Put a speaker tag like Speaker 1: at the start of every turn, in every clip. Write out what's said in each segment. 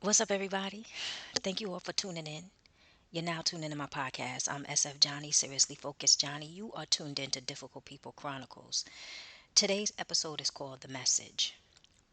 Speaker 1: What's up, everybody? Thank you all for tuning in. You're now tuned into my podcast. I'm SF Johnny, Seriously Focused Johnny. You are tuned into Difficult People Chronicles. Today's episode is called The Message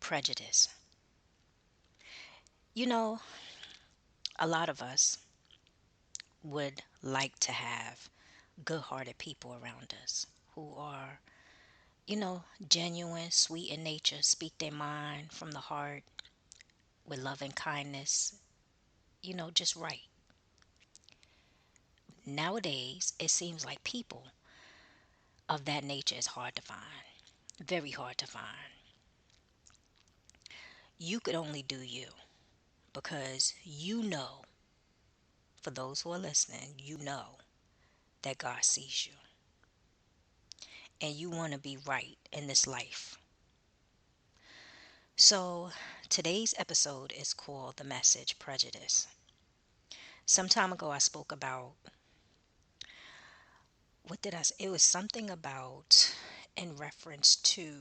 Speaker 1: Prejudice. You know, a lot of us would like to have good hearted people around us who are, genuine, sweet in nature, speak their mind from the heart with love and kindness, just right. Nowadays, it seems like people of that nature is hard to find. Very hard to find. You could only do you because for those who are listening, you know that God sees you and you want to be right in this life. So, today's episode is called The Message Prejudice. Some time ago, I spoke about what did I say? It was something about in reference to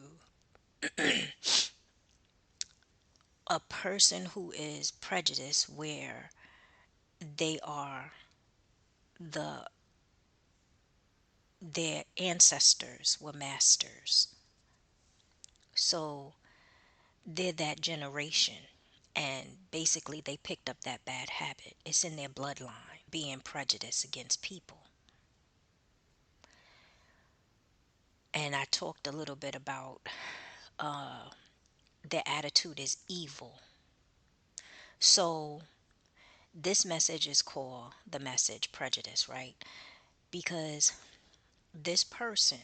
Speaker 1: a person who is prejudiced where they are the their ancestors were masters. So they're that generation. And basically, they picked up that bad habit. It's in their bloodline, being prejudiced against people. And I talked a little bit about their attitude is evil. So this message is called the message prejudice, right? Because this person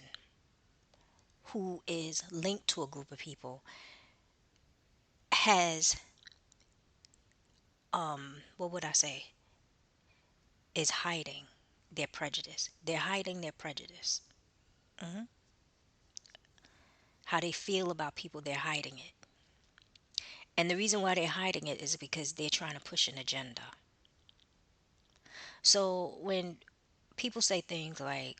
Speaker 1: who is linked to a group of people has, what would I say, is hiding their prejudice. They're hiding their prejudice. Mhm. How they feel about people, they're hiding it. And the reason why they're hiding it is because they're trying to push an agenda. So when people say things like,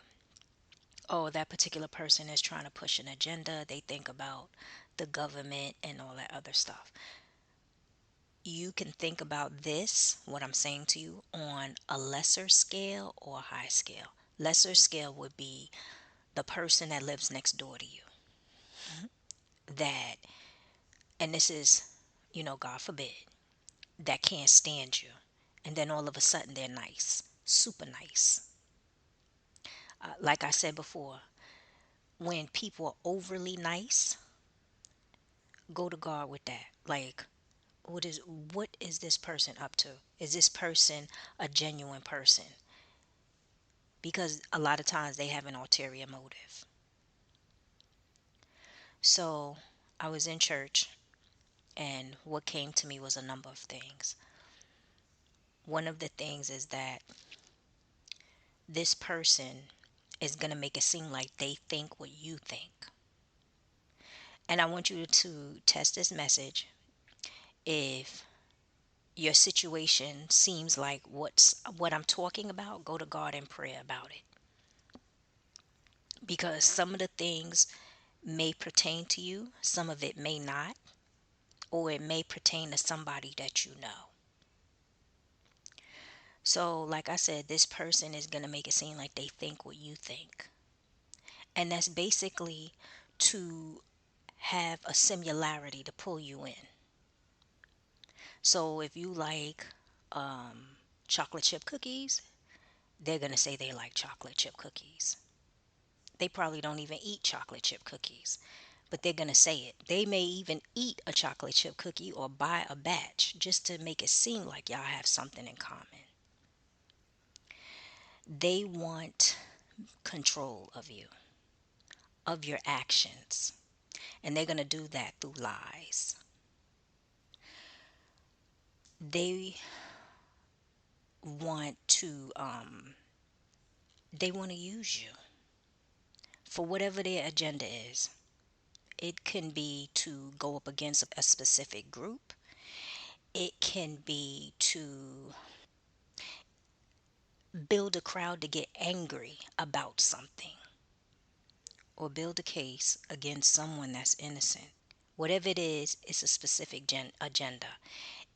Speaker 1: oh, that particular person is trying to push an agenda, they think about the government and all that other stuff. You can think about this, what I'm saying to you, on a lesser scale or a high scale. Lesser scale would be the person that lives next door to you. That, and this is, God forbid, that can't stand you. And then all of a sudden they're nice, super nice. Like I said before, when people are overly nice, go to God with that. Like, what is this person up to? Is this person a genuine person? Because a lot of times they have an ulterior motive. So I was in church, and what came to me was a number of things. One of the things is that this person is going to make it seem like they think what you think. And I want you to test this message. If your situation seems like what I'm talking about, go to God in prayer about it. Because some of the things may pertain to you, some of it may not, or it may pertain to somebody that you know. So, like I said, this person is going to make it seem like they think what you think. And that's basically to have a similarity to pull you in. So, if you like chocolate chip cookies, they're going to say they like chocolate chip cookies. They probably don't even eat chocolate chip cookies, but they're going to say it. They may even eat a chocolate chip cookie or buy a batch just to make it seem like y'all have something in common. They want control of you, of your actions, and they're going to do that through lies. They want to they want to use you for whatever their agenda is. It can be to go up against a specific group. It can be to build a crowd to get angry about something or build a case against someone that's innocent. Whatever it is, it's a specific agenda.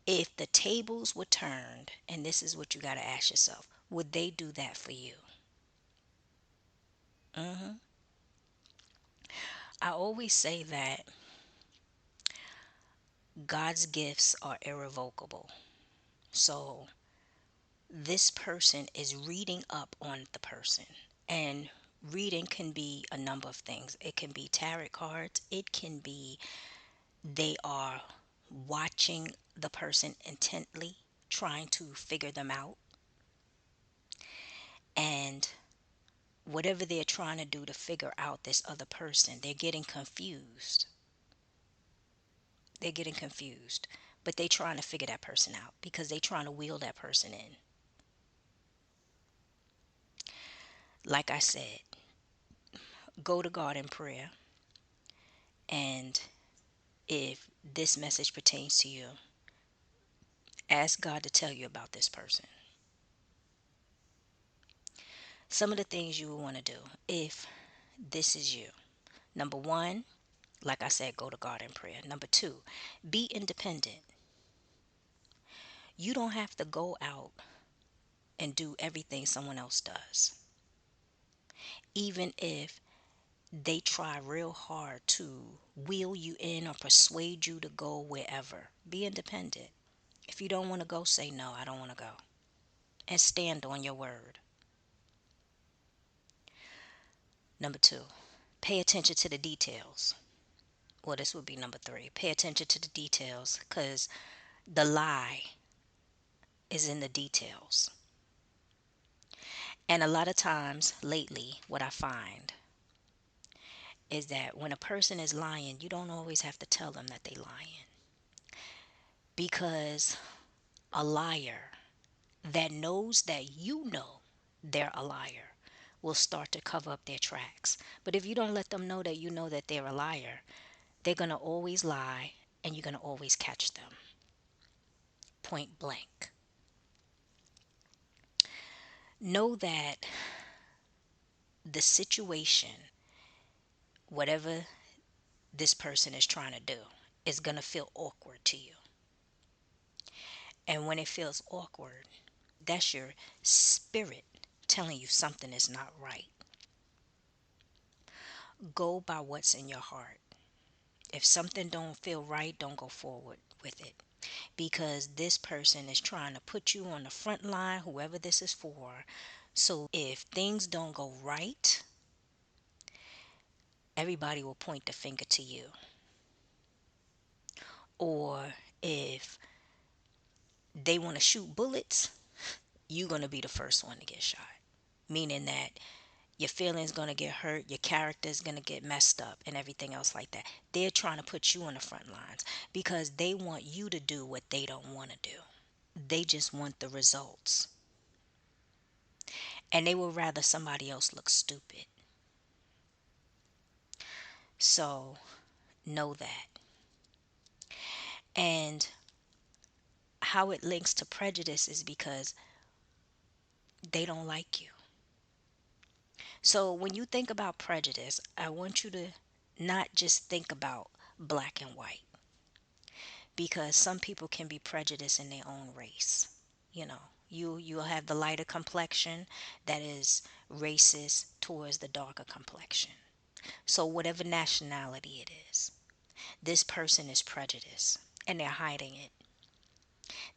Speaker 1: If the tables were turned, and this is what you got to ask yourself, would they do that for you? hmm I always say that God's gifts are irrevocable. So this person is reading up on the person. And reading can be a number of things. It can be tarot cards, it can be they are watching the person intently, trying to figure them out. And whatever they're trying to do to figure out this other person, they're getting confused. They're getting confused. But they're trying to figure that person out because they're trying to wheel that person in. Like I said, go to God in prayer. And if this message pertains to you, ask God to tell you about this person. Some of the things you will want to do if this is you. Number one, like I said, go to God in prayer. Number two, be independent. You don't have to go out and do everything someone else does. Even if they try real hard to wheel you in or persuade you to go wherever, be independent. If you don't want to go, say no, I don't want to go. And stand on your word. Number two, pay attention to the details. Well, this would be number three. Pay attention to the details because the lie is in the details. And a lot of times lately, what I find is that when a person is lying, you don't always have to tell them that they're lying. Because a liar that knows that you know they're a liar will start to cover up their tracks. But if you don't let them know that you know that they're a liar, they're going to always lie and you're going to always catch them. Point blank. Know that the situation, whatever this person is trying to do, is going to feel awkward to you. And when it feels awkward, that's your spirit telling you something is not right. Go by what's in your heart. If something don't feel right, don't go forward with it. Because this person is trying to put you on the front line, whoever this is for. So if things don't go right, everybody will point the finger to you. Or if they want to shoot bullets, you're going to be the first one to get shot. Meaning that your feelings going to get hurt, your character is going to get messed up, and everything else like that. They're trying to put you on the front lines because they want you to do what they don't want to do. They just want the results. And they would rather somebody else look stupid. So know that. And how it links to prejudice is because they don't like you. So when you think about prejudice, I want you to not just think about black and white because some people can be prejudiced in their own race. You know, you'll have the lighter complexion that is racist towards the darker complexion. So whatever nationality it is, this person is prejudiced and they're hiding it.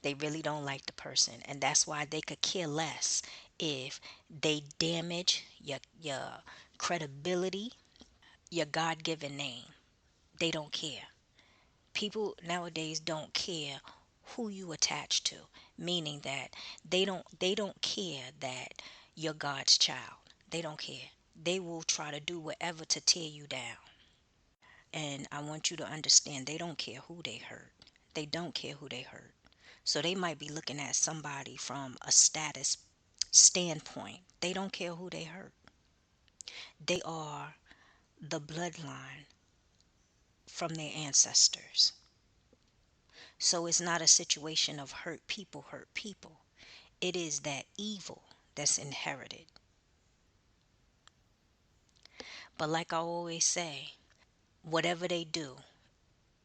Speaker 1: They really don't like the person, and that's why they could care less if they damage your credibility, your God-given name. They don't care. People nowadays don't care who you attach to, meaning that they don't care that you're God's child. They don't care. They will try to do whatever to tear you down. And I want you to understand they don't care who they hurt. They don't care who they hurt. So they might be looking at somebody from a status standpoint. They don't care who they hurt. They are the bloodline from their ancestors. So it's not a situation of hurt people hurt people. It is that evil that's inherited. But like I always say, whatever they do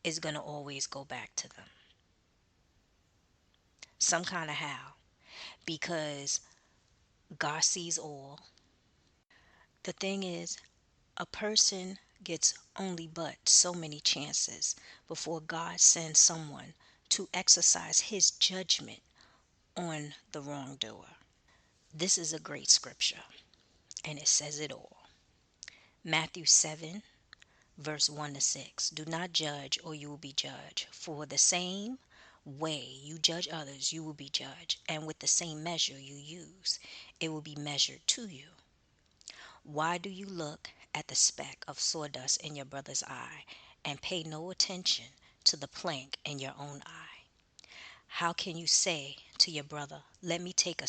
Speaker 1: is going to always go back to them. some kind of how, because God sees all. The thing is, a person gets only but so many chances before God sends someone to exercise his judgment on the wrongdoer. This is a great scripture, and it says it all. Matthew 7, verse 1 to 6. Do not judge, or you will be judged. For the same way you judge others, you will be judged. And with the same measure you use, it will be measured to you. Why do you look at the speck of sawdust in your brother's eye and pay no attention to the plank in your own eye? How can you say to your brother, let me take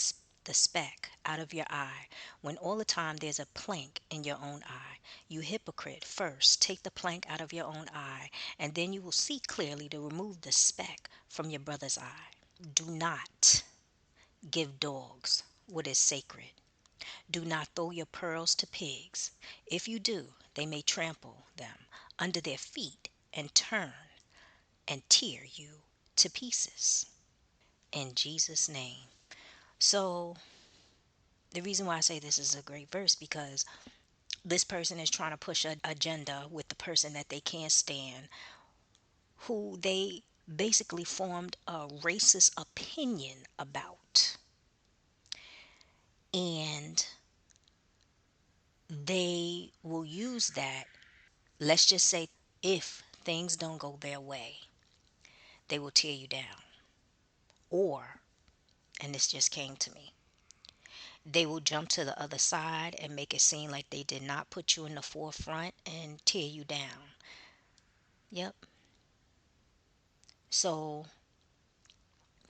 Speaker 1: the speck out of your eye, when all the time there's a plank in your own eye? You hypocrite, first take the plank out of your own eye, and then you will see clearly to remove the speck from your brother's eye. Do not give dogs what is sacred. Do not throw your pearls to pigs. If you do, they may trample them under their feet and turn and tear you to pieces. In Jesus' name. So, the reason why I say this is a great verse, because this person is trying to push an agenda with the person that they can't stand, who they basically formed a racist opinion about. And they will use that. Let's just say, if things don't go their way, they will tear you down. Or, and this just came to me, they will jump to the other side and make it seem like they did not put you in the forefront and tear you down. Yep. So,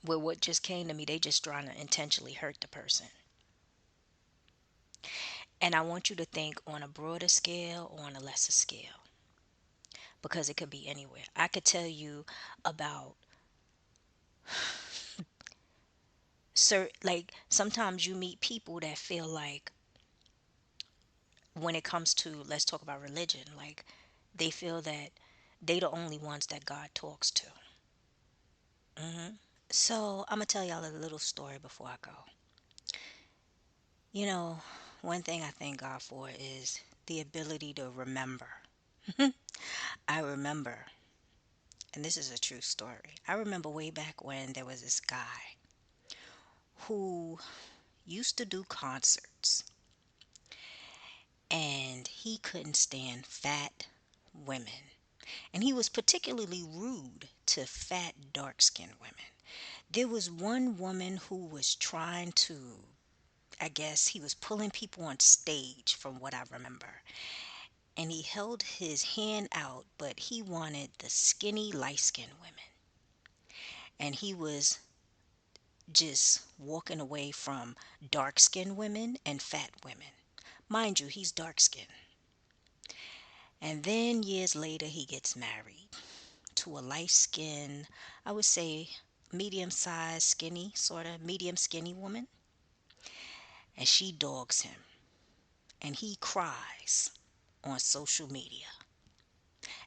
Speaker 1: with what just came to me, they just trying to intentionally hurt the person. And I want you to think on a broader scale or on a lesser scale, because it could be anywhere. I could tell you about, like, sometimes you meet people that feel like, when it comes to, let's talk about religion, like, they feel that they the only ones that God talks to. So I'm gonna tell y'all a little story before I go. You know, one thing I thank God for is the ability to remember. I remember, and this is a true story. I remember way back when there was this guy who used to do concerts, and he couldn't stand fat women. And he was particularly rude to fat, dark skinned women. There was one woman who was trying to, I guess he was pulling people on stage, from what I remember. And he held his hand out, but he wanted the skinny, light skinned women. And he was just walking away from dark skinned women and fat women. Mind you, he's dark skinned. And then years later, he gets married to a light skinned, I would say medium sized, skinny, sort of medium skinny woman. And she dogs him. And he cries on social media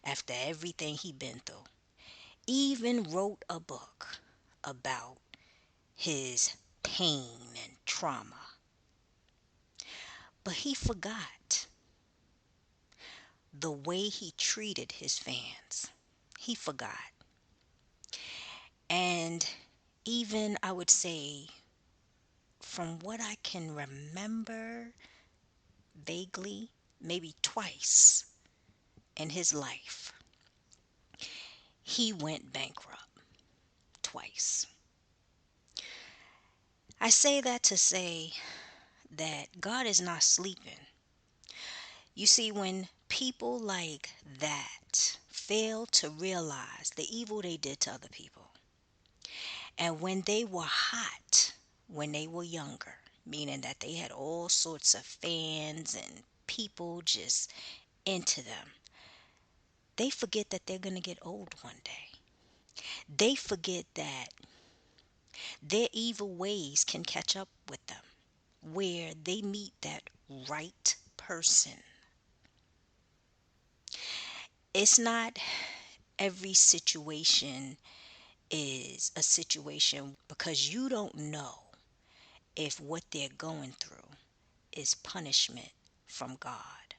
Speaker 1: after everything he been through. Even wrote a book about his pain and trauma. But he forgot the way he treated his fans. He forgot. And even, I would say, from what I can remember vaguely, maybe twice in his life, he went bankrupt twice. I say that to say that God is not sleeping. You see, when people like that fail to realize the evil they did to other people, and when they were hot, when they were younger, meaning that they had all sorts of fans and people just into them, they forget that they're going to get old one day. They forget that their evil ways can catch up with them, where they meet that right person. It's not every situation is a situation because you don't know if what they're going through is punishment from God.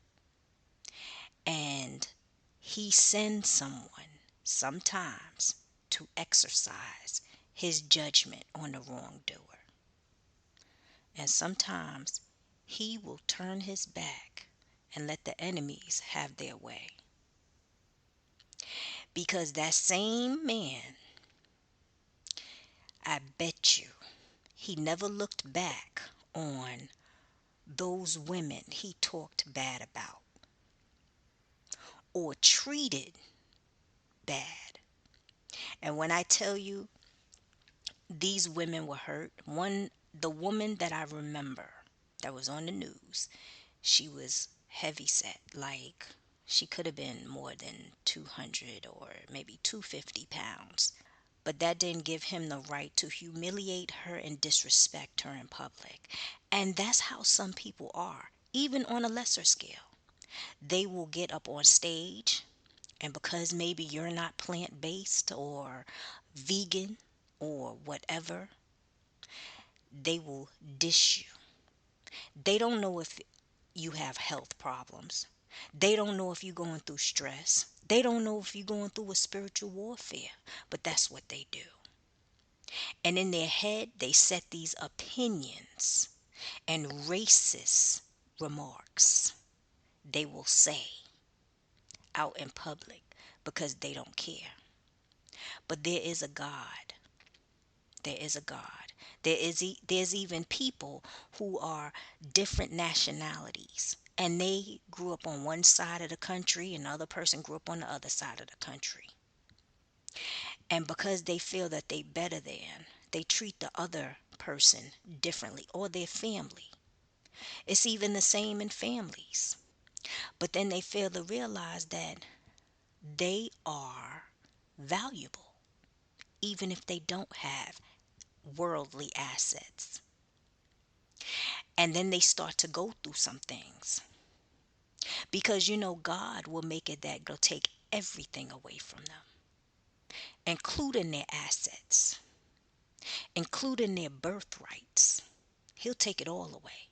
Speaker 1: And He sends someone sometimes to exercise His judgment on the wrongdoer. And sometimes He will turn His back and let the enemies have their way. Because that same man, I bet you, he never looked back on those women he talked bad about or treated bad. And when I tell you these women were hurt, the woman that I remember that was on the news, she was heavy set, like she could have been more than 200 or maybe 250 pounds. But that didn't give him the right to humiliate her and disrespect her in public. And that's how some people are, even on a lesser scale. They will get up on stage, and because maybe you're not plant based or vegan or whatever, they will dish you. They don't know if you have health problems. They don't know if you're going through stress. They don't know if you're going through a spiritual warfare, but that's what they do. And in their head, they set these opinions and racist remarks they will say out in public because they don't care. But there is a God. There is a God. There's even people who are different nationalities, and they grew up on one side of the country and the other person grew up on the other side of the country. And because they feel that they better than, they treat the other person differently or their family. It's even the same in families. But then they fail to realize that they are valuable, even if they don't have worldly assets. And then they start to go through some things. Because God will make it that go take everything away from them, including their assets, including their birthrights. He'll take it all away.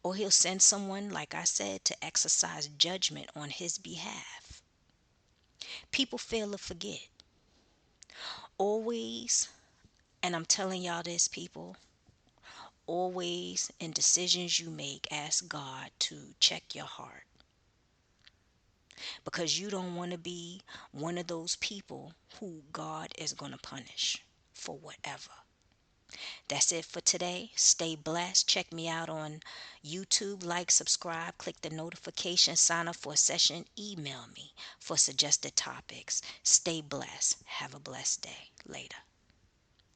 Speaker 1: Or he'll send someone, like I said, to exercise judgment on his behalf. People fail to forget. Always, and I'm telling y'all this, people, always in decisions you make, ask God to check your heart. Because you don't want to be one of those people who God is going to punish for whatever. That's it for today. Stay blessed. Check me out on YouTube. Like, subscribe, click the notification, sign up for a session, email me for suggested topics. Stay blessed. Have a blessed day. Later.